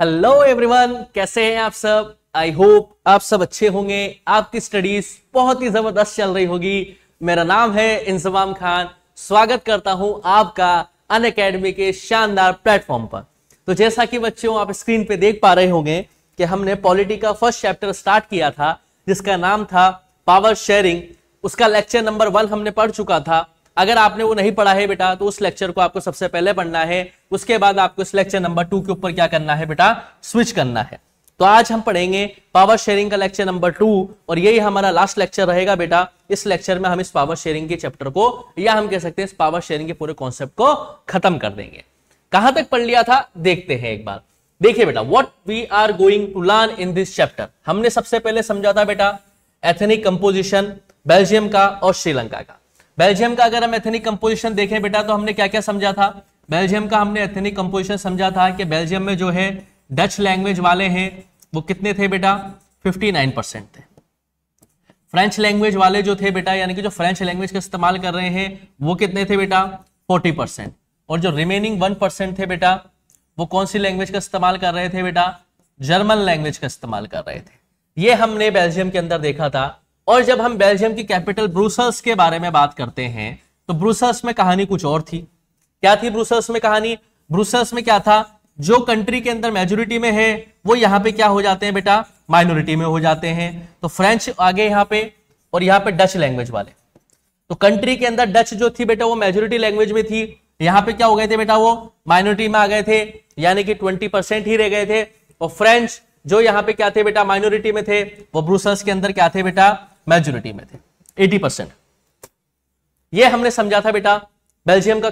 Hello everyone, कैसे हैं आप सब। आई होप आप सब अच्छे होंगे। आपकी स्टडीज बहुत ही जबरदस्त चल रही होगी। मेरा नाम है इंजमाम खान। स्वागत करता हूं आपका अनअकैडमी के शानदार प्लेटफॉर्म पर। तो जैसा कि बच्चों आप स्क्रीन पे देख पा रहे होंगे कि हमने पॉलिटी का फर्स्ट चैप्टर स्टार्ट किया था जिसका नाम था पावर शेयरिंग। उसका लेक्चर नंबर 1 हमने पढ़ चुका था। अगर आपने वो नहीं पढ़ा है बेटा तो उस लेक्चर को आपको सबसे पहले पढ़ना है, उसके बाद आपको इस लेक्चर नंबर 2 के ऊपर क्या करना है बेटा, स्विच करना है। तो आज हम पढ़ेंगे पावर शेयरिंग का लेक्चर नंबर 2 और यही हमारा लास्ट लेक्चर रहेगा बेटा। इस लेक्चर में हम इस पावर शेयरिंग के चैप्टर को या हम कह सकते हैं इस पावर शेयरिंग के पूरे कॉन्सेप्ट को खत्म कर देंगे। कहां तक पढ़ लिया था देखते हैं एक बार। देखिए बेटा, what we are going to learn in this chapter. हमने सबसे पहले समझा था बेटा एथनिक कंपोजिशन बेल्जियम का और श्रीलंका का। बेल्जियम का अगर हम एथनिक कंपोजिशन देखें बेटा तो हमने क्या क्या समझा था। बेल्जियम का हमने एथनिक कंपोजिशन समझा था कि बेल्जियम में जो है डच लैंग्वेज वाले हैं वो कितने थे बेटा, 59% थे। फ्रेंच लैंग्वेज वाले जो थे बेटा, यानी कि जो फ्रेंच लैंग्वेज का इस्तेमाल कर रहे हैं वो कितने थे बेटा, 40%। और जो रिमेनिंग 1% थे बेटा वो कौन सी लैंग्वेज का इस्तेमाल कर रहे थे बेटा, जर्मन लैंग्वेज का इस्तेमाल कर रहे थे। ये हमने बेल्जियम के अंदर देखा था। और जब हम बेल्जियम की कैपिटल ब्रुसेल्स के बारे में बात करते हैं तो ब्रुसेल्स में कहानी कुछ और थी। क्या थी ब्रुसेल्स में कहानी? ब्रुसेल्स में क्या था, जो कंट्री के अंदर मेजोरिटी में है वो यहां पे क्या हो जाते हैं बेटा, माइनॉरिटी में हो जाते हैं। तो फ्रेंच आगे यहां पे और यहां पे डच लैंग्वेज वाले। तो कंट्री के अंदर डच जो थी बेटा वो मेजोरिटी लैंग्वेज में थी, यहां पे क्या हो गए थे बेटा, वो माइनॉरिटी में आ गए थे, यानी कि 20% ही रह गए थे। और फ्रेंच जो यहां पे क्या थे बेटा, माइनॉरिटी में थे, वो ब्रुसेल्स के अंदर क्या थे बेटा, मेजोरिटी में थे, 80%। ये हमने समझा था बेटा बेल्जियम का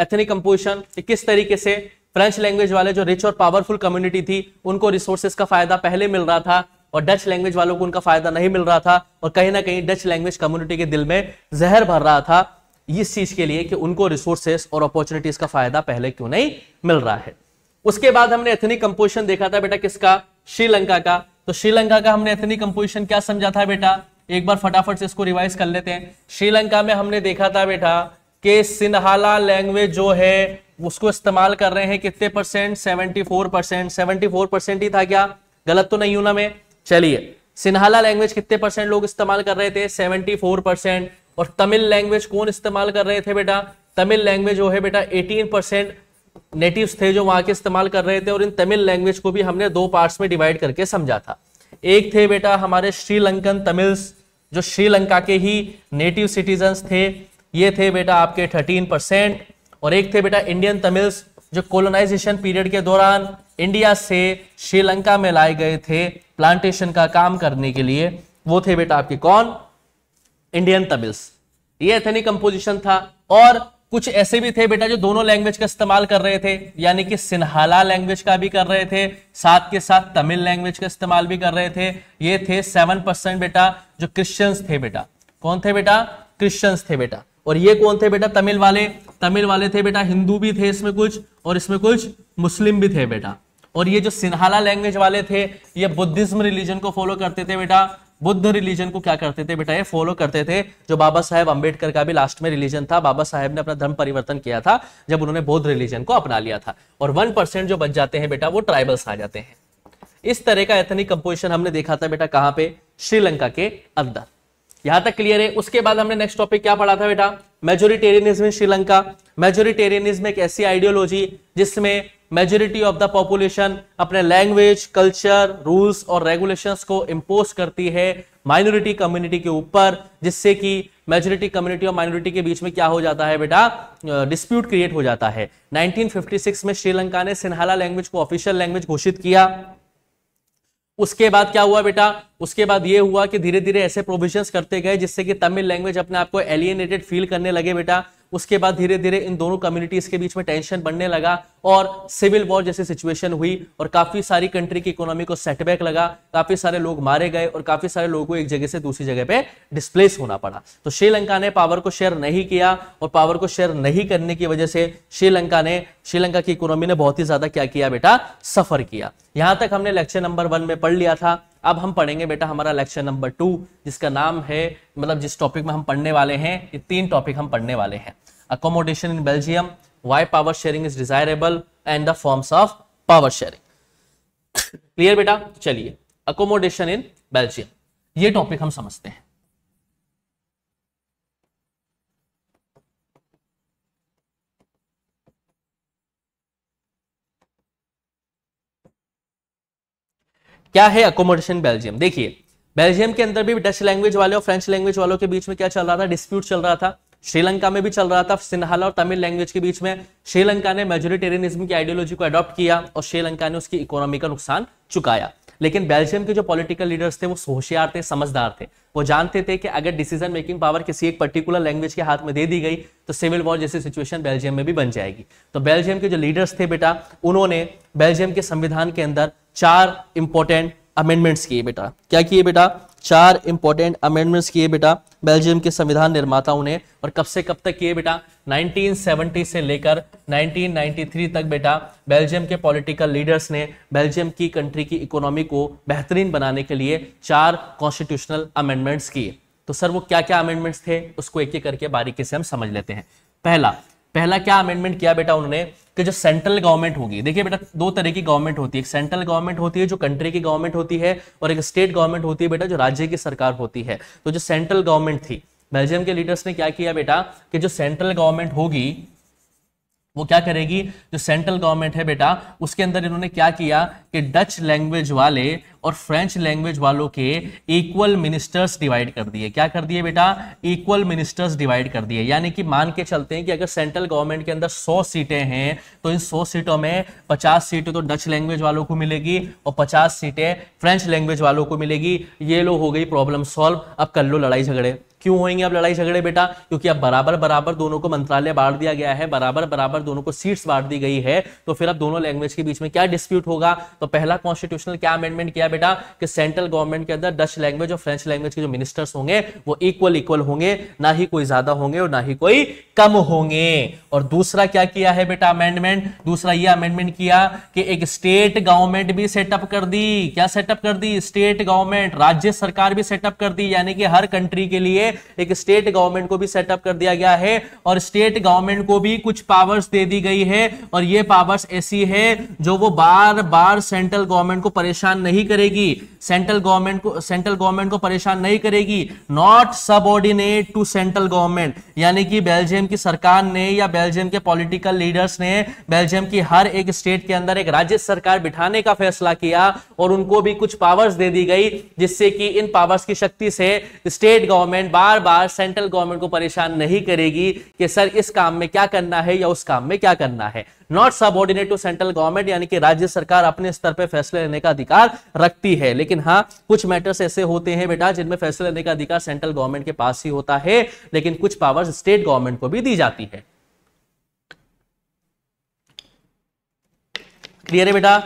एथनिक कंपोजिशन, किस तरीके से फ्रेंच लैंग्वेज वाले जो रिच और पावरफुल कम्युनिटी थी उनको रिसोर्सेज का फायदा पहले मिल रहा था और डच लैंग्वेज वालों को उनका फायदा नहीं मिल रहा था। और कहीं ना कहीं डच लैंग्वेज कम्युनिटी के दिल में जहर भर रहा था इस चीज के लिए कि उनको रिसोर्सेज और अपॉर्चुनिटीज का फायदा पहले क्यों नहीं मिल रहा है। उसके बाद हमने एथनिक कंपोजिशन देखा था बेटा किसका, श्रीलंका का। तो श्रीलंका का हमने एथनिक कंपोजिशन क्या समझा था बेटा, एक बार फटाफट से इसको रिवाइज कर लेते हैं। श्रीलंका में हमने देखा था बेटा कि सिन्हाला लैंग्वेज जो है उसको इस्तेमाल कर रहे हैं कितने परसेंट, 74%। 74% ही था क्या, गलत तो नहीं हूं ना मैं। चलिए, सिन्हाला लैंग्वेज कितने परसेंट लोग इस्तेमाल कर रहे थे, 74%। और तमिल लैंग्वेज कौन इस्तेमाल कर रहे थे बेटा, तमिल लैंग्वेज जो है बेटा 18% नेटिव्स थे जो वहां के इस्तेमाल कर रहे थे। और इन तमिल लैंग्वेज को भी हमने 2 पार्ट्स में डिवाइड करके समझा था। एक थे बेटा हमारे श्रीलंकन तमिल्स जो श्रीलंका के ही नेटिव सिटीजन्स थे, ये थे बेटा आपके 13%। और एक थे बेटा इंडियन तमिल्स जो कोलोनाइजेशन पीरियड के दौरान इंडिया से श्रीलंका में लाए गए थे प्लांटेशन का काम करने के लिए, वो थे बेटा आपके कौन, इंडियन तमिल्स। ये एथनिक कंपोजिशन था। और कुछ ऐसे भी थे बेटा जो दोनों लैंग्वेज का इस्तेमाल कर रहे थे, यानी कि सिन्हाला लैंग्वेज का भी कर रहे थे, साथ के साथ तमिल लैंग्वेज का इस्तेमाल भी कर रहे थे। ये थे 7% बेटा जो क्रिश्चियंस थे बेटा। कौन थे बेटा, क्रिश्चियंस थे बेटा। और ये कौन थे बेटा, तमिल वाले। तमिल वाले थे बेटा हिंदू भी थे इसमें कुछ, और इसमें कुछ मुस्लिम भी थे बेटा। और ये जो सिन्हाला लैंग्वेज वाले थे ये बुद्धिज्म रिलीजन को फॉलो करते थे बेटा। बुद्ध रिलीजन को क्या करते थे बेटा, ये फॉलो करते थे, जो बाबा साहेब अंबेडकर का भी लास्ट में रिलीजन था। बाबा साहेब ने अपना धर्म परिवर्तन किया था जब उन्होंने बौद्ध रिलीजन को अपना लिया था। और 1% जो बच जाते हैं बेटा वो ट्राइबल्स आ जाते हैं। इस तरह का एथनिक कंपोजिशन हमने देखा था बेटा कहां पे, श्रीलंका के अंदर। यहां तक क्लियर है। उसके बाद हमने नेक्स्ट टॉपिक क्या पढ़ा था बेटा, मेजोरिटेरियनिज्म इन श्रीलंका। मेजोरिटेरियनिज्म एक ऐसी आइडियोलॉजी जिसमें मेजोरिटी ऑफ द पॉपुलेशन अपने लैंग्वेज, कल्चर, रूल्स और रेगुलेशंस को इंपोज करती है माइनॉरिटी कम्युनिटी के ऊपर, जिससे कि मेजोरिटी कम्युनिटी और माइनॉरिटी के बीच में क्या हो जाता है बेटा, डिस्प्यूट क्रिएट हो जाता है। 1956 में श्रीलंका ने सिन्हाला लैंग्वेज को ऑफिशियल लैंग्वेज घोषित किया। उसके बाद क्या हुआ बेटा, उसके बाद ये हुआ कि धीरे धीरे ऐसे प्रोविजंस करते गए जिससे कि तमिल लैंग्वेज अपने आप को एलियनेटेड फील करने लगे बेटा। उसके बाद धीरे धीरे इन दोनों कम्युनिटीज के बीच में टेंशन बढ़ने लगा और सिविल वॉर जैसी सिचुएशन हुई और काफी सारी कंट्री की इकोनॉमी को सेटबैक लगा, काफी सारे लोग मारे गए और काफी सारे लोगों को एक जगह से दूसरी जगह पे डिस्प्लेस होना पड़ा। तो श्रीलंका ने पावर को शेयर नहीं किया और पावर को शेयर नहीं करने की वजह से श्रीलंका की इकोनॉमी ने बहुत ही ज्यादा क्या किया बेटा, सफर किया। यहां तक हमने लेक्चर नंबर 1 में पढ़ लिया था। अब हम पढ़ेंगे बेटा हमारा लेक्चर नंबर 2 जिसका नाम है, मतलब जिस टॉपिक में हम पढ़ने वाले हैं, ये 3 टॉपिक हम पढ़ने वाले हैं। Accommodation in Belgium, why power sharing is desirable and the forms of power sharing. Clear बेटा? चलिए, अकोमोडेशन इन बेल्जियम, ये टॉपिक हम समझते हैं। क्या है अकोमोडेशन बेल्जियम? देखिए, बेल्जियम के अंदर भी डच लैंग्वेज वाले और फ्रेंच लैंग्वेज वालों के बीच में क्या चल रहा था? डिस्प्यूट चल रहा था। श्रीलंका में भी चल रहा था, सिन्हाला और तमिल लैंग्वेज के बीच में। श्रीलंका ने मेजोरिटेरियनिज्म की आइडियोलॉजी को अडॉप्ट किया और श्रीलंका ने उसकी इकोनॉमी का नुकसान चुकाया। लेकिन बेल्जियम के जो पॉलिटिकल लीडर्स थे वो होशियार थे, समझदार थे। वो जानते थे कि अगर डिसीजन मेकिंग पावर किसी एक पर्टिकुलर लैंग्वेज के हाथ में दे दी गई तो सिविल वॉर जैसी सिचुएशन बेल्जियम में भी बन जाएगी। तो बेल्जियम के जो लीडर्स थे बेटा, उन्होंने बेल्जियम के संविधान के अंदर 4 इंपॉर्टेंट अमेंडमेंट्स किए बेटा। क्या किए बेटा? 4 इंपॉर्टेंट अमेंडमेंट्स किए बेटा बेल्जियम के संविधान निर्माताओं ने। और कब से कब तक किए बेटा? 1970 से लेकर 1993 तक बेटा बेल्जियम के पॉलिटिकल लीडर्स ने बेल्जियम की कंट्री की इकोनॉमी को बेहतरीन बनाने के लिए 4 कॉन्स्टिट्यूशनल अमेंडमेंट्स किए। तो सर वो क्या क्या अमेंडमेंट्स थे, उसको एक एक करके बारीकी से हम समझ लेते हैं। पहला क्या अमेंडमेंट किया बेटा उन्होंने कि जो सेंट्रल गवर्नमेंट होगी, देखिए बेटा 2 तरह की गवर्नमेंट होती है। एक सेंट्रल गवर्नमेंट होती है जो कंट्री की गवर्नमेंट होती है, और एक स्टेट गवर्नमेंट होती है बेटा जो राज्य की सरकार होती है। तो जो सेंट्रल गवर्नमेंट थी, बेल्जियम के लीडर्स ने क्या किया बेटा कि जो सेंट्रल गवर्नमेंट होगी वो क्या करेगी, जो सेंट्रल गवर्नमेंट है बेटा उसके अंदर इन्होंने क्या किया कि डच लैंग्वेज वाले और फ्रेंच लैंग्वेज वालों के इक्वल मिनिस्टर्स डिवाइड कर दिए। क्या कर दिए बेटा? इक्वल मिनिस्टर्स डिवाइड कर दिए। यानी कि मान के चलते हैं कि अगर सेंट्रल गवर्नमेंट के अंदर 100 सीटें हैं तो इन 100 सीटों में 50 सीटें तो डच लैंग्वेज वालों को मिलेगी और 50 सीटें फ्रेंच लैंग्वेज वालों को मिलेगी। ये लो हो गई प्रॉब्लम सॉल्व। अब कर लो लड़ाई झगड़े। क्यों होंगे अब लड़ाई झगड़े बेटा? क्योंकि अब बराबर बराबर दोनों को मंत्रालय बांट दिया गया है, बराबर बराबर दोनों को सीट्स बांट दी गई है। तो फिर अब दोनों लैंग्वेज के बीच में क्या डिस्प्यूट होगा? तो पहला कॉन्स्टिट्यूशनल क्या अमेंडमेंट किया बेटा कि सेंट्रल गवर्नमेंट के अंदर डच लैंग्वेज और फ्रेंच लैंग्वेज के जो मिनिस्टर्स होंगे वो इक्वल होंगे, ना ही कोई ज्यादा होंगे और ना ही कोई कम होंगे। और दूसरा क्या किया है बेटा अमेंडमेंट? दूसरा ये अमेंडमेंट किया कि एक स्टेट गवर्नमेंट भी सेटअप कर दी। क्या सेटअप कर दी? स्टेट गवर्नमेंट, राज्य सरकार भी सेटअप कर दी। यानी कि हर कंट्री के लिए एक स्टेट गवर्नमेंट को भी सेटअप कर दिया गया है और स्टेट गवर्नमेंट को भी कुछ पावर्स दे दी गई है। और ये पावर्स ऐसी है जो वो बार बार सेंट्रल गवर्नमेंट को परेशान नहीं करेगी, सेंट्रल गवर्नमेंट को परेशान नहीं करेगी। Not subordinate to central government, यानी कि बेल्जियम की सरकार ने या बेल्जियम के पॉलिटिकल लीडर्स ने बेल्जियम की हर एक स्टेट के अंदर एक राज्य सरकार बिठाने का फैसला किया और उनको भी कुछ पावर्स दे दी गई, जिससे कि इन पावर्स की शक्ति से स्टेट गवर्नमेंट बार बार सेंट्रल गवर्नमेंट को परेशान नहीं करेगी कि सर इस काम में क्या करना है या उस काम में क्या करना है। Not subordinate to central government, यानी कि राज्य सरकार अपने स्तर पर फैसले लेने का अधिकार रखती है। लेकिन हाँ, कुछ मैटर्स ऐसे होते हैं बेटा जिनमें फैसले लेने का अधिकार सेंट्रल गवर्नमेंट के पास ही होता है, लेकिन कुछ पावर्स स्टेट गवर्नमेंट को भी दी जाती है। क्लियर है बेटा?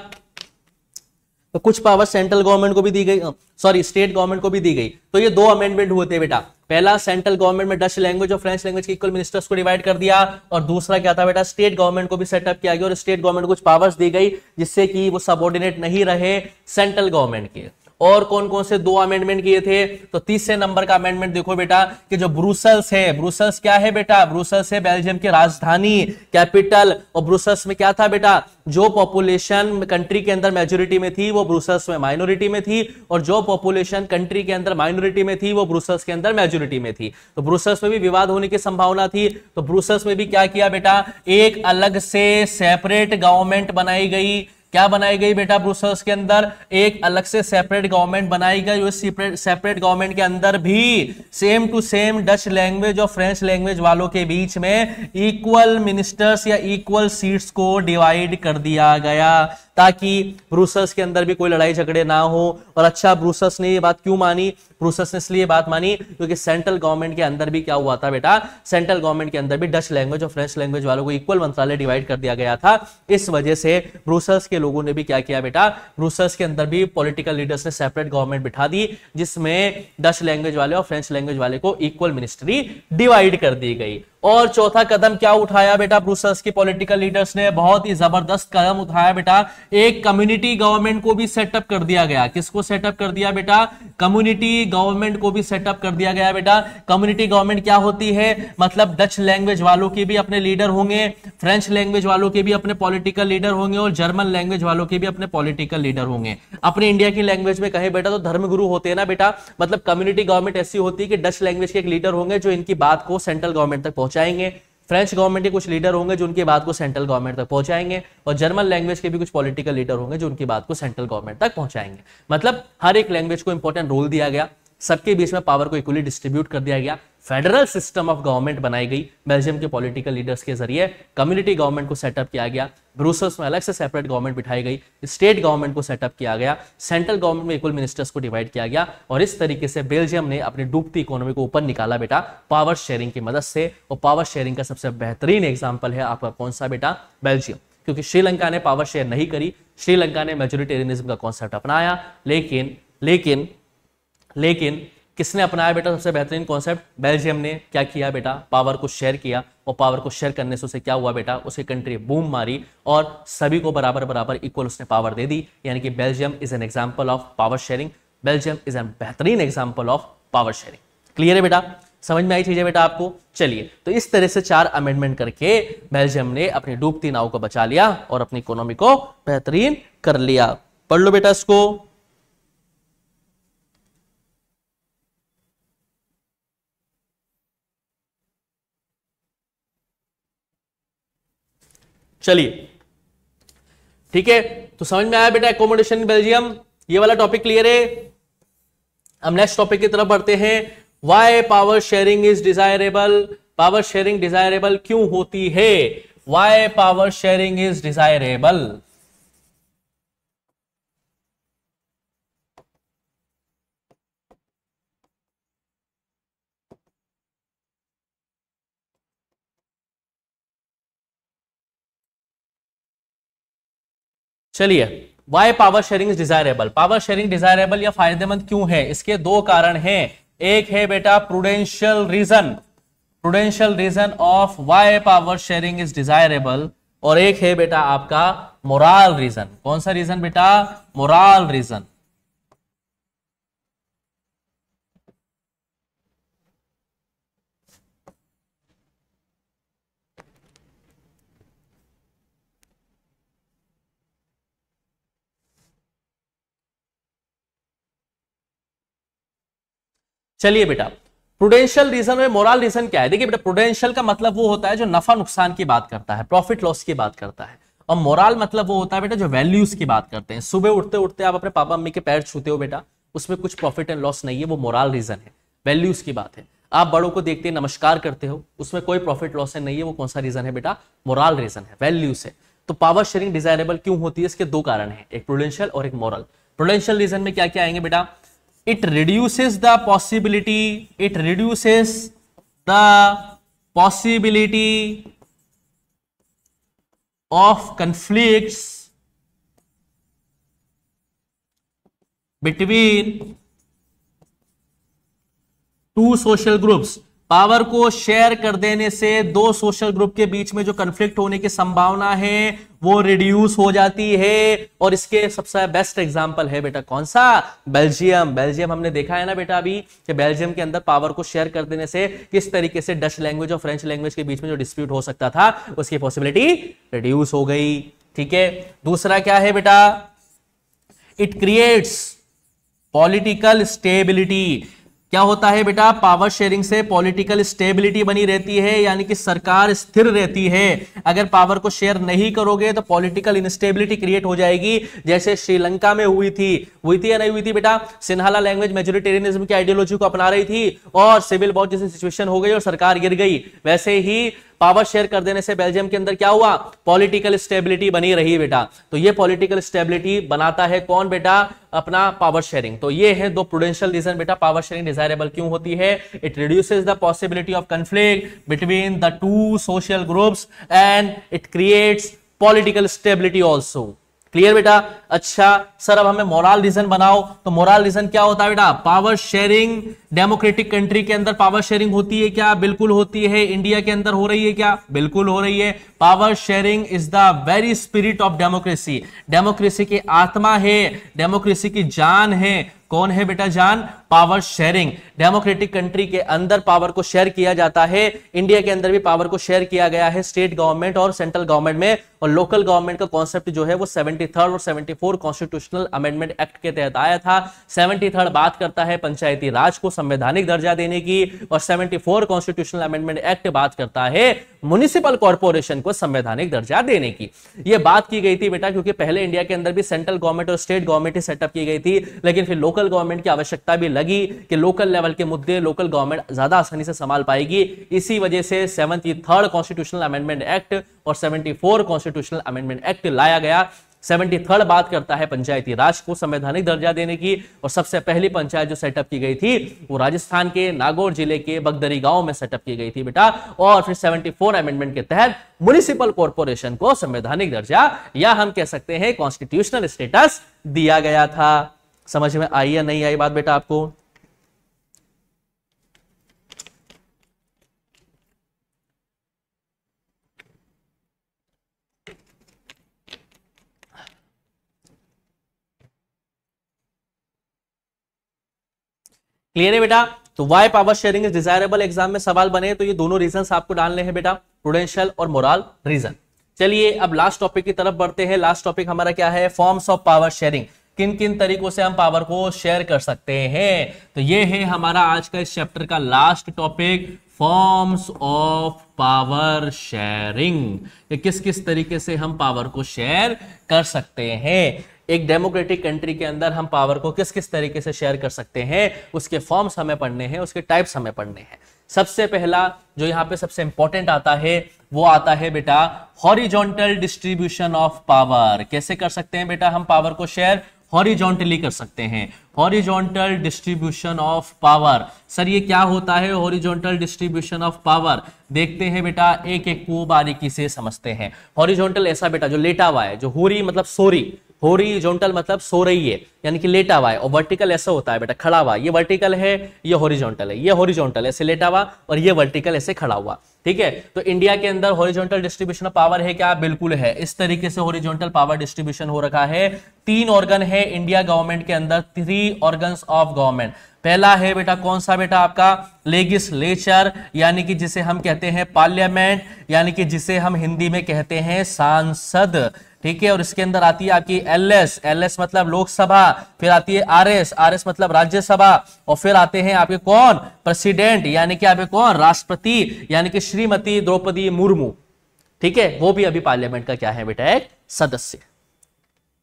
तो कुछ पावर सेंट्रल गवर्नमेंट को भी दी गई, सॉरी स्टेट गवर्नमेंट को भी दी गई। तो ये 2 अमेंडमेंट हुए थे बेटा। पहला, सेंट्रल गवर्नमेंट में डच लैंग्वेज और फ्रेंच लैंग्वेज के इक्वल मिनिस्टर्स को डिवाइड कर दिया, और दूसरा क्या था बेटा, स्टेट गवर्नमेंट को भी सेटअप किया गया और स्टेट गवर्नमेंट को कुछ पावर्स दी गई जिससे कि वो सबऑर्डिनेट नहीं रहे सेंट्रल गवर्नमेंट के। और कौन कौन से 2 अमेंडमेंट किए थे? तो तीसरे नंबर का अमेंडमेंट देखो बेटा कि जो ब्रुसेल्स है, ब्रुसेल्स क्या है बेटा? ब्रुसेल्स है बेल्जियम की राजधानी, कैपिटल। और ब्रुसेल्स में क्या था बेटा? जो पॉपुलेशन कंट्री के अंदर मेजोरिटी में थी वो ब्रुसेल्स में माइनॉरिटी में थी, और जो पॉपुलेशन कंट्री के अंदर माइनॉरिटी में थी वो ब्रुसेल्स के अंदर मेजोरिटी में थी। तो ब्रुसेल्स में भी विवाद होने की संभावना थी। तो ब्रुसेल्स में भी क्या किया बेटा? एक अलग से सेपरेट गवर्नमेंट बनाई गई। क्या बनाई गई बेटा? ब्रुसेल्स के अंदर एक अलग से सेपरेट गवर्नमेंट बनाई गई। उस सेपरेट गवर्नमेंट के अंदर भी same to same Dutch language और फ्रेंच लैंग्वेज वालों के बीच में इक्वल मिनिस्टर्स या इक्वल सीट्स को डिवाइड कर दिया गया, ताकि ब्रुसेल्स के अंदर भी कोई लड़ाई झगड़े ना हो। और अच्छा, ब्रुसेल्स ने ये बात क्यों मानी? ब्रुसेल्स ने इसलिए बात मानी क्योंकि सेंट्रल गवर्नमेंट के अंदर भी क्या हुआ था बेटा? सेंट्रल गवर्नमेंट के अंदर भी डच लैंग्वेज और फ्रेंच लैंग्वेज वालों को इक्वल मंत्रालय डिवाइड कर दिया गया था। इस वजह से ब्रुसेल्स के लोगों ने भी क्या किया बेटा? ब्रुसेल्स के अंदर भी पॉलिटिकल लीडर्स ने सेपरेट गवर्नमेंट बिठा दी, जिसमें डच लैंग्वेज वाले और फ्रेंच लैंग्वेज वाले को इक्वल मिनिस्ट्री डिवाइड कर दी गई। और चौथा कदम क्या उठाया बेटा ब्रुसेल्स के पॉलिटिकल लीडर्स ने? बहुत ही जबरदस्त कदम उठाया बेटा, एक कम्युनिटी गवर्नमेंट को भी सेटअप कर दिया गया। किसको सेटअप कर दिया बेटा? कम्युनिटी गवर्नमेंट को भी सेटअप कर दिया गया बेटा। कम्युनिटी गवर्नमेंट क्या होती है? मतलब डच लैंग्वेज वालों के भी अपने लीडर होंगे, फ्रेंच लैंग्वेज वालों के भी अपने पॉलिटिकल लीडर होंगे और जर्मन लैंग्वेज वालों के भी अपने पॉलिटिकल लीडर होंगे। अपने इंडिया की लैंग्वेज में कहे बेटा तो धर्मगुरु होते हैं ना बेटा। मतलब कम्युनिटी गवर्नमेंट ऐसी होती है कि डच लैंग्वेज के एक लीडर होंगे जो इनकी बात को सेंट्रल गवर्नमेंट तक पहुंचाएंगे, फ्रेंच गवर्नमेंट के कुछ लीडर होंगे जो उनकी बात को सेंट्रल गवर्नमेंट तक पहुंचाएंगे, और जर्मन लैंग्वेज के भी कुछ पॉलिटिकल लीडर होंगे जो उनकी बात को सेंट्रल गवर्नमेंट तक पहुंचाएंगे। मतलब हर एक लैंग्वेज को इंपॉर्टेंट रोल दिया गया, सबके बीच में पावर को इक्वली डिस्ट्रीब्यूट कर दिया गया, फेडरल सिस्टम ऑफ गवर्नमेंट बनाई गई बेल्जियम के पॉलिटिकल लीडर्स के जरिए, कम्युनिटी गवर्नमेंट को सेटअप किया गया, ब्रुसेल्स में अलग से सेपरेट गवर्नमेंट बिठाई गई, स्टेट गवर्नमेंट को सेटअप किया गया, सेंट्रल गवर्नमेंट में इक्वल मिनिस्टर्स को डिवाइड किया गया, और इस तरीके से बेल्जियम ने अपनी डूबती इकोनॉमी को ऊपर निकाला बेटा पावर शेयरिंग की मदद से। और पावर शेयरिंग का सबसे बेहतरीन एग्जाम्पल है आपका कौन सा बेटा? बेल्जियम। क्योंकि श्रीलंका ने पावर शेयर नहीं करी, श्रीलंका ने मेजोरिटेरियनिज्म का कॉन्सेप्ट अपनाया, लेकिन किसने अपनाया बेटा सबसे बेहतरीन कॉन्सेप्ट? बेल्जियम ने क्या किया बेटा? पावर को शेयर किया, और पावर को शेयर करने से उसे क्या हुआ बेटा? उसकी कंट्री बूम मारी और सभी को बराबर बराबर इक्वल उसने पावर दे दी। यानी कि Belgium is an example of power sharing, Belgium is an बेहतरीन example of power sharing. Clear है बेटा? समझ में आई चीजें बेटा आपको? चलिए, तो इस तरह से 4 अमेंडमेंट करके बेल्जियम ने अपनी डूबती नाव को बचा लिया और अपनी इकोनॉमी को बेहतरीन कर लिया। पढ़ लो बेटा इसको। चलिए, ठीक है, तो समझ में आया बेटा एकोमोडेशन इन बेल्जियम, ये वाला टॉपिक क्लियर है। अब नेक्स्ट टॉपिक की तरफ बढ़ते हैं। Why power sharing is desirable? Power sharing desirable क्यों होती है? Why power sharing is desirable? चलिए, why power sharing is desirable? Power sharing desirable या फायदेमंद क्यों है? इसके 2 कारण हैं। एक है बेटा prudential reason of why power sharing is desirable, और एक है बेटा आपका मोरल रीजन। कौन सा रीजन बेटा? Moral reason. चलिए बेटा, प्रूडेंशियल रीजन और मोरल रीजन क्या है? देखिए बेटा, प्रूडेंशियल का मतलब वो होता है जो नफा नुकसान की बात करता है, प्रॉफिट लॉस की बात करता है, और मोरल मतलब वो होता है बेटा जो वैल्यूज की बात करते हैं। सुबह उठते उठते आप अपने पापा मम्मी के पैर छूते हो बेटा, उसमें कुछ प्रॉफिट एंड लॉस नहीं है, वो मोरल रीजन है, वैल्यूज की बात है। आप बड़ों को देखते नमस्कार करते हो, उसमें कोई प्रॉफिट लॉस नहीं है, वो कौन सा रीजन है बेटा? मोरल रीजन है, वैल्यूज है। तो पावर शेयरिंग डिजायरेबल क्यों होती है? इसके 2 कारण है, एक प्रूडेंशियल और एक मोरल। प्रूडेंशियल रीजन में क्या क्या आएंगे बेटा? It reduces the possibility of conflicts between 2 social groups। Power को शेयर कर देने से 2 सोशल ग्रुप के बीच में जो कन्फ्लिक्ट होने की संभावना है वो रिड्यूस हो जाती है। और इसके सबसे बेस्ट एग्जांपल है बेटा कौन सा? बेल्जियम। बेल्जियम हमने देखा है ना बेटा अभी कि बेल्जियम के अंदर पावर को शेयर कर देने से किस तरीके से डच लैंग्वेज और फ्रेंच लैंग्वेज के बीच में जो डिस्प्यूट हो सकता था उसकी पॉसिबिलिटी रिड्यूस हो गई। ठीक है, दूसरा क्या है बेटा? It creates political stability. क्या होता है बेटा? पावर शेयरिंग से पॉलिटिकल स्टेबिलिटी बनी रहती है, यानी कि सरकार स्थिर रहती है। अगर पावर को शेयर नहीं करोगे तो पॉलिटिकल इनस्टेबिलिटी क्रिएट हो जाएगी, जैसे श्रीलंका में हुई थी या नहीं हुई थी बेटा? सिन्हाला लैंग्वेज मेजोरिटेरियनिज्म की आइडियोलॉजी को अपना रही थी और सिविल वॉर जैसी सिचुएशन हो गई और सरकार गिर गई। वैसे ही पावर शेयर कर देने से बेल्जियम के अंदर क्या हुआ? पॉलिटिकल स्टेबिलिटी बनी रही बेटा। तो ये पॉलिटिकल स्टेबिलिटी बनाता है कौन बेटा? अपना पावर शेयरिंग। तो ये है 2 प्रूडेंशियल रीजन बेटा पावर शेयरिंग डिजायरेबल क्यों होती है। It reduces the possibility of conflict between the 2 social groups and it creates political stability also. Clear बेटा? अच्छा सर, अब हमें मोरल रीजन बनाओ, तो मोरल रीजन क्या होता है बेटा? Power sharing. डेमोक्रेटिक कंट्री के अंदर पावर शेयरिंग होती है क्या? बिल्कुल होती है। इंडिया के अंदर हो रही है क्या? बिल्कुल हो रही है। Power sharing is the very spirit of democracy. Democracy की आत्मा है, डेमोक्रेसी की जान है। कौन है बेटा जान? Power sharing. डेमोक्रेटिक कंट्री के अंदर पावर को शेयर किया जाता है। इंडिया के अंदर भी पावर को शेयर किया गया है स्टेट गवर्नमेंट और सेंट्रल गवर्नमेंट में। और लोकल गवर्नमेंट का कॉन्सेप्ट जो है वो 73rd और 74 कॉन्स्टिट्यूशनल अमेंडमेंट एक्ट के तहत आया था। 73rd बात करता है पंचायती राज को संवैधानिक दर्जा देने की, और 74 कॉन्स्टिट्यूशनल अमेंडमेंट एक्ट बात करता है म्युनिसिपल कॉर्पोरेशन को संवैधानिक दर्जा देने की। यह बात की गई थी बेटा क्योंकि पहले इंडिया के अंदर भी सेंट्रल गवर्नमेंट और स्टेट गवर्नमेंट ही सेटअप की गई थी, लेकिन फिर लोकल गवर्नमेंट की आवश्यकता भी लगी कि लोकल लेवल के मुद्दे लोकल गवर्नमेंट ज्यादा आसानी से संभाल पाएगी। इसी वजह से 73rd कॉन्स्टिट्यूशनल अमेंडमेंट एक्ट और 74 कॉन्स्टिट्यूशनल अमेंडमेंट एक्ट लाया गया। 73rd बात करता है पंचायती राज को संवैधानिक दर्जा देने की, और सबसे पहली पंचायत जो सेटअप की गई थी वो राजस्थान के नागौर जिले के बगदरी गांव में सेटअप की गई थी बेटा। और फिर 74 अमेंडमेंट के तहत म्युनिसिपल कॉर्पोरेशन को संवैधानिक दर्जा या हम कह सकते हैं कॉन्स्टिट्यूशनल स्टेटस दिया गया था। समझ में आई या नहीं आई बात बेटा आपको? क्लियर है बेटा? तो why power sharing is desirable, exam में सवाल बने तो ये दोनों रीजंस आपको डालने हैं बेटा, प्रूडेंशियल और मोरल रीजन। चलिए अब लास्ट टॉपिक की तरफ बढ़ते हैं। लास्ट टॉपिक हमारा क्या है? Forms of power sharing. किन किन तरीकों से हम पावर को शेयर कर सकते हैं, तो ये है हमारा आज का इस चैप्टर का last topic, forms of power sharing. ये किस किस तरीके से हम पावर को शेयर कर सकते हैं। एक डेमोक्रेटिक कंट्री के अंदर हम पावर को किस किस तरीके से शेयर कर सकते हैं, उसके फॉर्म्स हमें पढ़ने हैं, उसके टाइप्स हमें पढ़ने हैं। सबसे पहला जो यहां पे सबसे इंपॉर्टेंट आता है वो आता है बेटा हॉरिजॉन्टल डिस्ट्रीब्यूशन ऑफ पावर। कैसे कर सकते हैं बेटा हम पावर को शेयर? हॉरिजॉन्टली कर सकते हैं। Horizontal distribution of power, sir ये क्या होता है हॉरिजॉन्टल डिस्ट्रीब्यूशन ऑफ पावर? देखते हैं बेटा, एक एक को बारीकी से समझते हैं। हॉरिजॉन्टल ऐसा बेटा जो लेटा हुआ है, जो होरी मतलब सोरी, हॉरिजॉन्टल मतलब सो रही है यानी कि लेटा हुआ है, और वर्टिकल ऐसा होता है बेटा खड़ा हुआ। ये वर्टिकल है, ये हॉरिजॉन्टल है। ये हॉरिजॉन्टल ऐसे लेटा हुआ और ये वर्टिकल ऐसे खड़ा हुआ। ठीक है, तो इंडिया के अंदर हॉरिजॉन्टल डिस्ट्रीब्यूशन ऑफ पावर है क्या? बिल्कुल है। इस तरीके से हॉरिजॉन्टल पावर डिस्ट्रीब्यूशन हो रखा है। 3 ऑर्गन है इंडिया गवर्नमेंट के अंदर, 3 ऑर्गन्स ऑफ गवर्नमेंट। पहला है बेटा कौन सा बेटा? आपका लेजिस्लेचर, यानी कि जिसे हम कहते हैं पार्लियामेंट, यानी कि जिसे हम हिंदी में कहते हैं सांसद। ठीक है, और इसके अंदर आती है आपकी एलएस, एलएस मतलब लोकसभा, फिर आती है आरएस, आरएस मतलब राज्यसभा, और फिर आते हैं आपके कौन? प्रेसिडेंट, यानी कि आपके कौन? राष्ट्रपति, यानी कि श्रीमती द्रौपदी मुर्मू। ठीक है, वो भी अभी पार्लियामेंट का क्या है बेटा? एक सदस्य।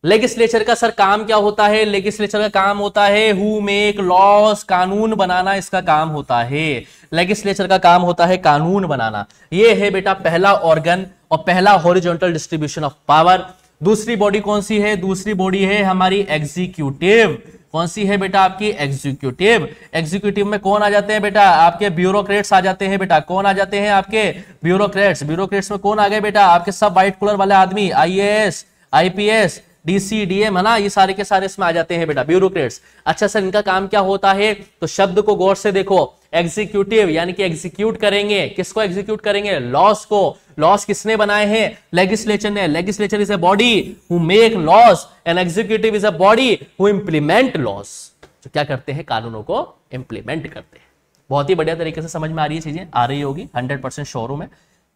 लेजिस्लेचर का सर काम क्या होता है? लेजिस्लेचर का काम होता है हु मेक लॉस, कानून बनाना इसका काम होता है। लेजिस्लेचर का काम होता है कानून बनाना। ये है बेटा पहला ऑर्गन और पहला हॉरिजॉन्टल डिस्ट्रीब्यूशन ऑफ पावर। दूसरी बॉडी कौन सी है? दूसरी बॉडी है हमारी एग्जीक्यूटिव। कौन सी है बेटा? आपकी एग्जीक्यूटिव। एग्जीक्यूटिव में कौन आ जाते हैं बेटा? आपके ब्यूरोक्रेट्स आ जाते हैं बेटा। कौन आ जाते हैं? आपके ब्यूरोक्रेट्स। ब्यूरोक्रेट्स में कौन आ गए बेटा? आपके सब व्हाइट कलर वाले आदमी, आईएएस, आईपीएस, डीसी, डीएम, है ना, ये सारे के सारे इसमें आ जाते हैं बेटा, ब्यूरोक्रेट्स। अच्छा सर इनका काम क्या होता है? तो शब्द को गौर से देखो, एग्जीक्यूटिव यानी कि एग्जीक्यूट करेंगे। किसको एग्जीक्यूट करेंगे? लॉस को। लॉस किसने बनाए हैं? लेजिस्लेचर ने। Legislature is a body who make loss and executive is a body who implement loss. तो क्या करते हैं? कानूनों को इंप्लीमेंट करते हैं। बहुत ही बढ़िया तरीके से समझ में आ रही है चीजें, आ रही होगी 100% श्योर हूं मैं।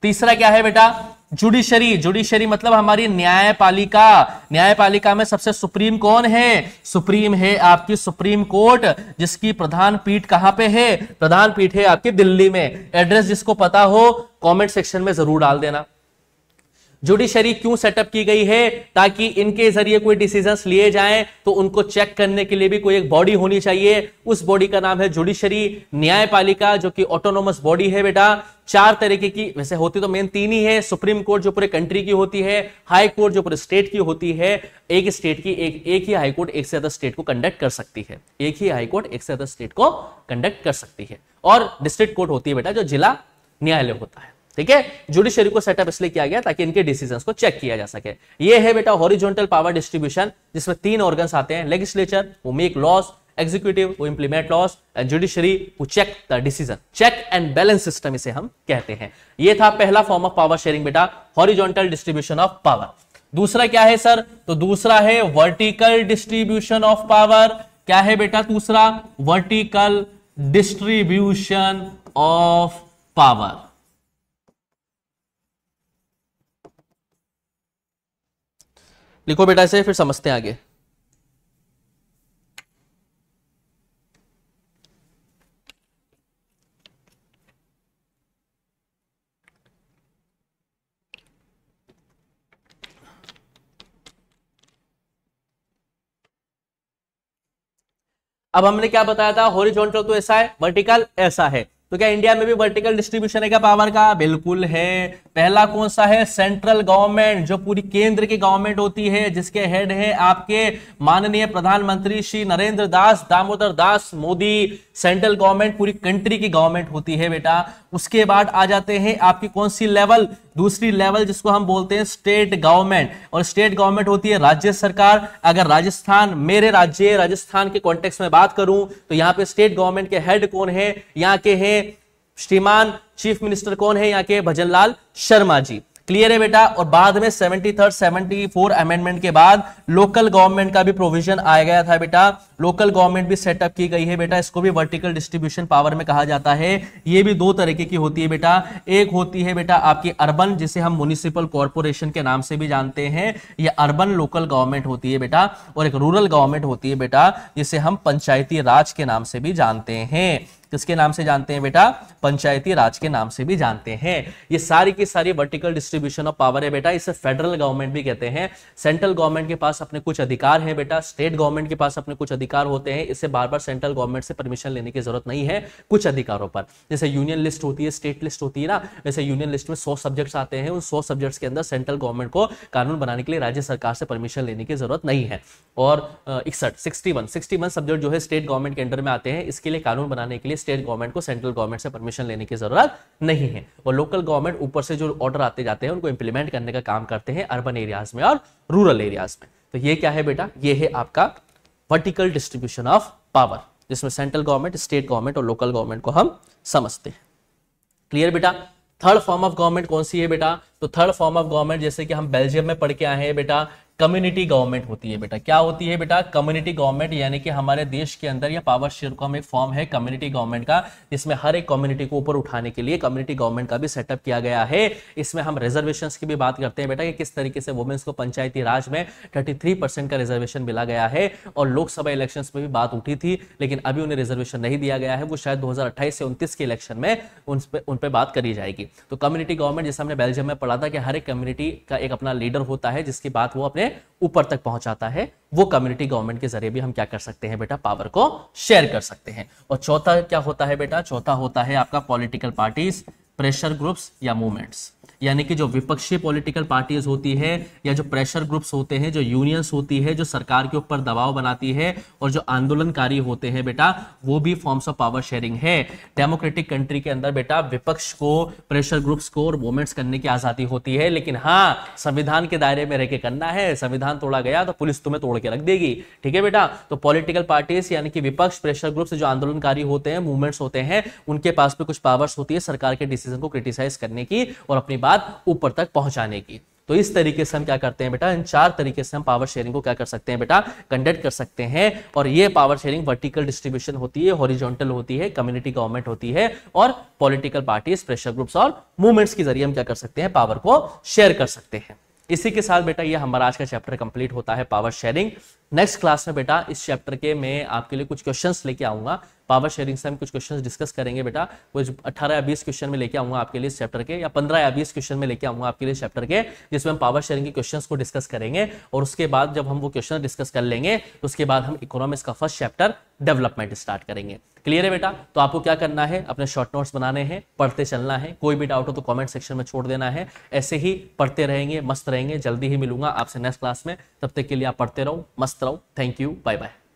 तीसरा क्या है बेटा? जुडिशरी। जुडिशरी मतलब हमारी न्यायपालिका। न्यायपालिका में सबसे सुप्रीम कौन है? सुप्रीम है आपकी सुप्रीम कोर्ट, जिसकी प्रधान पीठ कहां पे है? प्रधान पीठ है आपकी दिल्ली में। एड्रेस जिसको पता हो कमेंट सेक्शन में जरूर डाल देना। जुडिशरी क्यों सेटअप की गई है? ताकि इनके जरिए कोई डिसीजंस लिए जाएं तो उनको चेक करने के लिए भी कोई एक बॉडी होनी चाहिए। उस बॉडी का नाम है जुडिशरी। न्यायपालिका जो कि ऑटोनोमस बॉडी है बेटा, 4 तरीके की वैसे होती तो मेन 3 ही है। सुप्रीम कोर्ट जो पूरे कंट्री की होती है, हाई कोर्ट जो पूरे स्टेट की होती है। एक स्टेट की एक ही हाई कोर्ट एक से ज्यादा स्टेट को कंडक्ट कर सकती है। एक ही हाई कोर्ट एक से ज्यादा स्टेट को कंडक्ट कर सकती है। और डिस्ट्रिक्ट कोर्ट होती है बेटा जो जिला न्यायालय होता है। ठीक है, जुडिशरी को सेटअप इसलिए किया गया ताकि इनके डिसीजंस को चेक किया जा सके। ये है बेटा हॉरिजॉन्टल पावर डिस्ट्रीब्यूशन, जिसमें 3 ऑर्गन्स आते हैं, लेजिस्लेचर वो मेक लॉज, एग्जीक्यूटिव वो इंप्लीमेंट लॉज, एंड जुडिशरी वो check the decision. Check and balance system इसे हम कहते हैं। ये था पहला फॉर्म ऑफ पावर शेयरिंग बेटा, हॉरिजॉन्टल डिस्ट्रीब्यूशन ऑफ पावर। दूसरा क्या है सर? तो दूसरा है वर्टिकल डिस्ट्रीब्यूशन ऑफ पावर। क्या है बेटा दूसरा? Vertical distribution of power. लिखो बेटा इसे, फिर समझते हैं आगे। अब हमने क्या बताया था? हॉरिजॉन्टल तो ऐसा है, वर्टिकल ऐसा है। तो क्या इंडिया में भी वर्टिकल डिस्ट्रीब्यूशन है क्या पावर का? बिल्कुल है। पहला कौन सा है? सेंट्रल गवर्नमेंट, जो पूरी केंद्र की गवर्नमेंट होती है, जिसके हेड है आपके माननीय प्रधानमंत्री श्री नरेंद्र दास दामोदर दास मोदी। सेंट्रल गवर्नमेंट पूरी कंट्री की गवर्नमेंट होती है बेटा। उसके बाद आ जाते हैं आपकी कौन सी लेवल? दूसरी लेवल जिसको हम बोलते हैं स्टेट गवर्नमेंट, और स्टेट गवर्नमेंट होती है राज्य सरकार। अगर राजस्थान, मेरे राज्य राजस्थान के कॉन्टेक्स्ट में बात करूं तो यहां पे स्टेट गवर्नमेंट के हेड कौन है? यहां के हैं श्रीमान चीफ मिनिस्टर कौन है? यहाँ के भजनलाल शर्मा जी। क्लियर है बेटा। और बाद में 73rd 74 अमेंडमेंट के बाद लोकल गवर्नमेंट का भी प्रोविजन आ गया था बेटा। लोकल गवर्नमेंट भी सेटअप की गई है बेटा। इसको भी वर्टिकल डिस्ट्रीब्यूशन पावर में कहा जाता है। ये भी 2 तरीके की होती है बेटा। एक होती है बेटा आपकी अर्बन, जिसे हम म्युनिसिपल कॉर्पोरेशन के नाम से भी जानते हैं, ये अर्बन लोकल गवर्नमेंट होती है बेटा। और एक रूरल गवर्नमेंट होती है बेटा, जिसे हम पंचायती राज के नाम से भी जानते हैं। किसके नाम से जानते हैं बेटा? पंचायती राज के नाम से भी जानते हैं। ये सारी की सारी वर्टिकल डिस्ट्रीब्यूशन ऑफ पावर है बेटा। इसे फेडरल गवर्नमेंट भी कहते हैं। सेंट्रल गवर्नमेंट के पास अपने कुछ अधिकार हैं बेटा, स्टेट गवर्नमेंट के पास अपने कुछ अधिकार होते हैं। इससे बार बार सेंट्रल गवर्नमेंट से परमिशन लेने की जरूरत नहीं है कुछ अधिकारों पर। जैसे यूनियन लिस्ट होती है, स्टेट लिस्ट होती है ना, वैसे यूनियन लिस्ट में 100 सब्जेक्ट्स आते हैं। उन 100 सब्जेक्ट्स के अंदर सेंट्रल गवर्नमेंट को कानून बनाने के लिए राज्य सरकार से परमिशन लेने की जरूरत नहीं है। और 61 सब्जेक्ट जो है स्टेट गवर्नमेंट के अंडर में आते हैं। इसके लिए कानून बनाने के लिए स्टेट गवर्नमेंट को सेंट्रल गवर्नमेंट से परमिशन लेने की जरूरत नहीं है। और लोकल गवर्नमेंट ऊपर से जो ऑर्डर आते जाते हैं उनको इंप्लीमेंट करने का काम करते हैं अर्बन एरियाज में और रूरल एरियाज में। तो ये क्या है बेटा? ये है आपका वर्टिकल डिस्ट्रीब्यूशन ऑफ पावर, जिसमें सेंट्रल गवर्नमेंट, स्टेट गवर्नमेंट और लोकल गवर्नमेंट को हम समझते हैं। क्लियर बेटा। थर्ड फॉर्म ऑफ गवर्नमेंट कौन सी है बेटा? तो थर्ड फॉर्म ऑफ गवर्नमेंट, जैसे कि हम बेल्जियम में पढ़ के आए हैं बेटा, कम्युनिटी गवर्नमेंट होती है बेटा। क्या होती है बेटा? Community government. यानी कि हमारे देश के अंदर या पावर शेयर का एक फॉर्म है कम्युनिटी गवर्नमेंट का, जिसमें हर एक कम्युनिटी को ऊपर उठाने के लिए कम्युनिटी गवर्नमेंट का भी सेटअप किया गया है। इसमें हम रिजर्वेशंस की भी बात करते हैं बेटा, कि किस तरीके से वुमेन्स को पंचायती राज में 33% का रिजर्वेशन मिला गया है। और लोकसभा इलेक्शंस में भी बात उठी थी, लेकिन अभी उन्हें रिजर्वेशन नहीं दिया गया है। वो शायद 2028 से 29 के इलेक्शन में उन पर बात करी जाएगी। तो कम्युनिटी गवर्नमेंट, जैसे हमने बेल्जियम में पढ़ा था कि हर एक कम्युनिटी का एक अपना लीडर होता है, जिसकी बात वो अपने ऊपर तक पहुंचाता है। वो कम्युनिटी गवर्नमेंट के जरिए भी हम क्या कर सकते हैं बेटा? पावर को शेयर कर सकते हैं। और चौथा क्या होता है बेटा? चौथा होता है आपका पॉलिटिकल पार्टीज, प्रेशर ग्रुप्स या मूवमेंट्स। यानी कि जो विपक्षी पॉलिटिकल पार्टीज होती है या जो प्रेशर ग्रुप्स होते हैं, जो यूनियंस होती है, जो सरकार के ऊपर दबाव बनाती है, और जो आंदोलनकारी होते हैं बेटा, वो भी फॉर्म्स ऑफ पावर शेयरिंग है। डेमोक्रेटिक कंट्री के अंदर बेटा विपक्ष को, प्रेशर ग्रुप्स को और मूवमेंट्स करने की आजादी होती है, लेकिन हाँ संविधान के दायरे में रह के करना है। संविधान तोड़ा गया तो पुलिस तुम्हें तोड़ के रख देगी। ठीक है बेटा। तो पॉलिटिकल पार्टीज यानी कि विपक्ष, प्रेशर ग्रुप्स, जो आंदोलनकारी होते हैं, मूवमेंट्स होते हैं, उनके पास भी कुछ पावर्स होती है सरकार के डिसीजन को क्रिटिसाइज करने की और अपनी बात ऊपर तक पहुंचाने की। तो इस तरीके से हम क्या करते हैं बेटा? इन 4 तरीके से हम पावर शेयरिंग को क्या कर सकते हैं बेटा? कंडक्ट कर सकते हैं। और ये पावर शेयरिंग वर्टिकल डिस्ट्रीब्यूशन होती है, हॉरिजॉन्टल होती है, कम्युनिटी गवर्नमेंट होती है, और पॉलिटिकल पार्टीज, प्रेशर ग्रुप्स और मूवमेंट्स के जरिए हम क्या कर सकते हैं? पावर को शेयर कर सकते हैं। इसी के साथ बेटा ये हमारा आज का चैप्टर कंप्लीट होता है, पावर शेयरिंग। नेक्स्ट क्लास में बेटा इस चैप्टर के मैं आपके लिए कुछ क्वेश्चंस लेके आऊंगा। पावर शेयरिंग से हम कुछ क्वेश्चंस डिस्कस करेंगे बेटा। कुछ 18 या 20 क्वेश्चन में लेके आऊंगा आपके लिए इस चैप्टर के, या 15 या 20 क्वेश्चन में लेके आऊंगा आपके लिए इस चैप्टर के, जिसमें हम पावर शेयरिंग के क्वेश्चंस को डिस्कस करेंगे। और उसके बाद जब हम वो क्वेश्चन डिस्कस कर लेंगे तो उसके बाद हम इकोनॉमिक्स का फर्स्ट चैप्टर डेवलपमेंट स्टार्ट करेंगे। क्लियर है बेटा? तो आपको क्या करना है? अपने शॉर्ट नोट्स बनाने हैं, पढ़ते चलना है। कोई भी डाउट हो तो कमेंट सेक्शन में छोड़ देना है। ऐसे ही पढ़ते रहेंगे, मस्त रहेंगे। जल्दी ही मिलूंगा आपसे नेक्स्ट क्लास में। तब तक के लिए आप पढ़ते रहो, मस्त रहो। Thank you, bye bye.